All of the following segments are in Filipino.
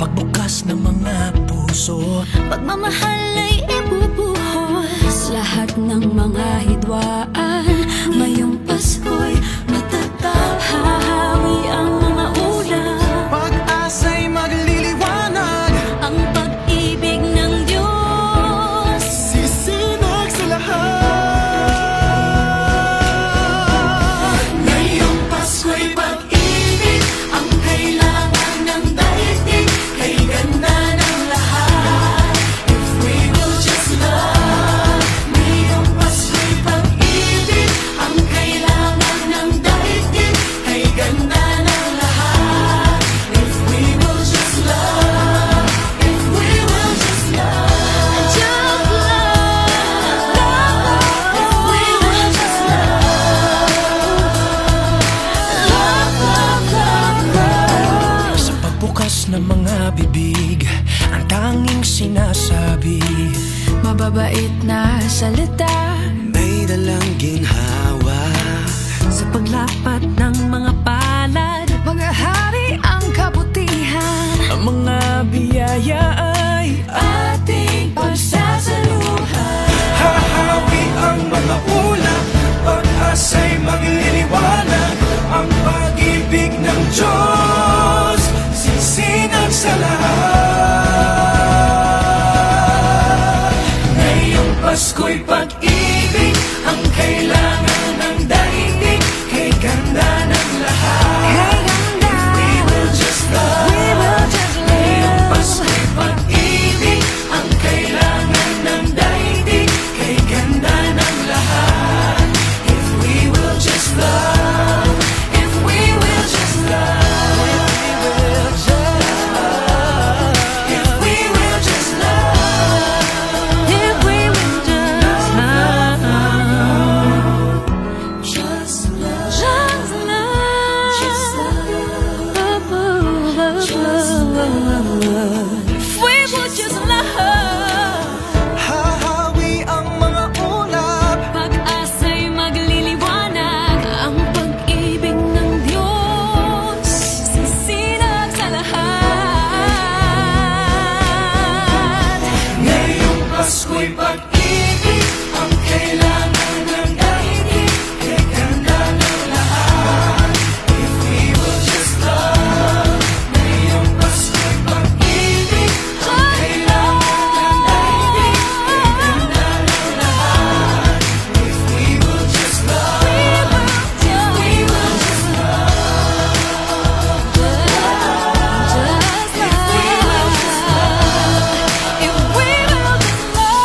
pagbukas ng mga puso. Pagmamahal ay ibubuhos lahat ng mga hidwaan. Ngayong Pasko'y matatag, hahawi ang mga ulap. Pag-asa'y magliliwanag, Ang pag-ibig ng Diyos sisinag sa lahat. ngayong Pasko'y pag-ibig ang kailangan ng daigdig. Kay ganda ng lahat, if we will just love. Ngayong Pasko'y pag-ibig ang kailangan ng daigdig. Kay ganda ng lahat, if we will just love. If we will just love, just love. If we will just love. Sa pagbukas ng mga bibig, ang tanging sinasabi, Mababait na salita may dalang ginhawa. sa paglapat ng mga palad, mga hari ang kabutihan. Ang mga biyaya ay Ating pagsasaluhan. hahawi ang mga ulap. Pag-asa'y magliliwanag, ang pag-ibig ng Diyos sisinag sa lahat. Ngayong Pasko'y pag-ibig ang kailangan ng daigdig. Kay ganda ng lahat, if we will just love. Ngayong Pasko'y pag-ibig ang kailangan ng daigdig. Kay ganda ng lahat, if we will just love. If we will just love, If we will just love. if we will just love, just love, just love. If we will just love. Hahawi ang mga ulap. Pag-asa'y magliliwanag, ang pag-ibig ng Diyos sisinag sa lahat. Ngayong Pasko'y pag-ibig ang kailangan ng daigdig. Kay ganda ng lahat, if we will just love. Ngayong Pasko'y pag-ibig ang kailangan ng daigdig. Kay ganda ng lahat, if we will just love. We will just love. Just If we will just love. if we will just love.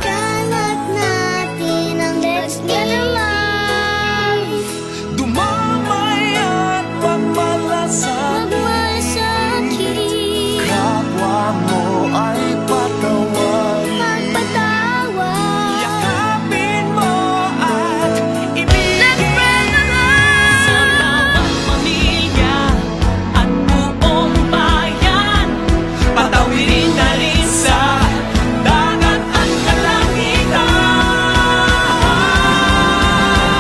Kalat natin ang let's get alive. Dumamay at pagmalasakit. Magmasakit, Kapwa mo ay patawarin. magpatawad. Yakapin mo at ibigin. Let's spread the love sa bawat pamilya at buong bayan. Patawirin na rin sa dagat at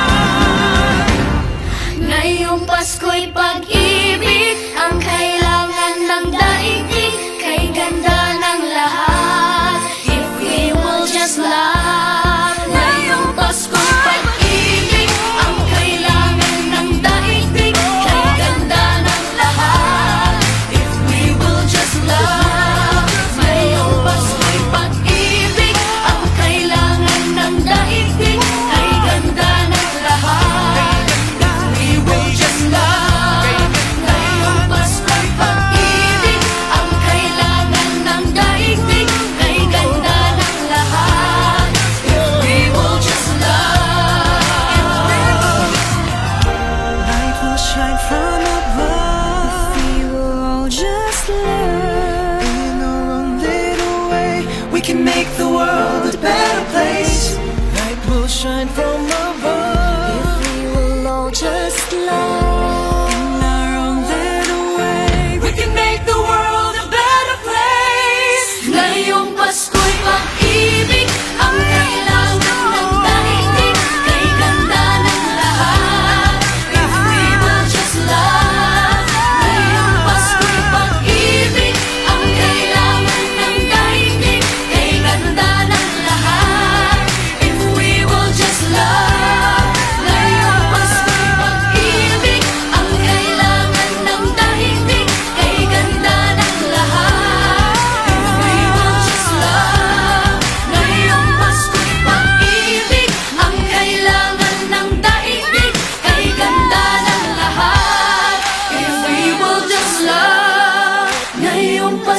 kalangitan. Ngayong Pasko'y pag-ibig ang kailangan ng daigdig. Kay ganda ng lahat, if we will just love. Ngayong Pasko'y pag-ibig ang kailangan ng daigdig. Kay ganda ng lahat, if we will just love. Ngayong Pasko'y pag-ibig ang kailangan ng daigdig. Kay ganda ng lahat, we will just love. Ngayong Pasko'y pag-ibig ang kailangan ng daigdig. Kay ganda ng lahat, if we will just love. Light will shine from above. We will just love. In our own little way, we can make the world a better place. Light will shine from above. If we will all just love. In our own little way, we can make the world a better place. Ngayong Pasko'y pag-ibig ang kailangan ng daigdig. Kay ganda ng lahat, if we will just love. Ngayong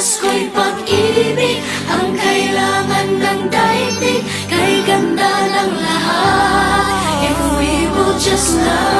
Pasko'y pag-ibig ang kailangan ng daigdig, kay ganda ng lahat. If we will just love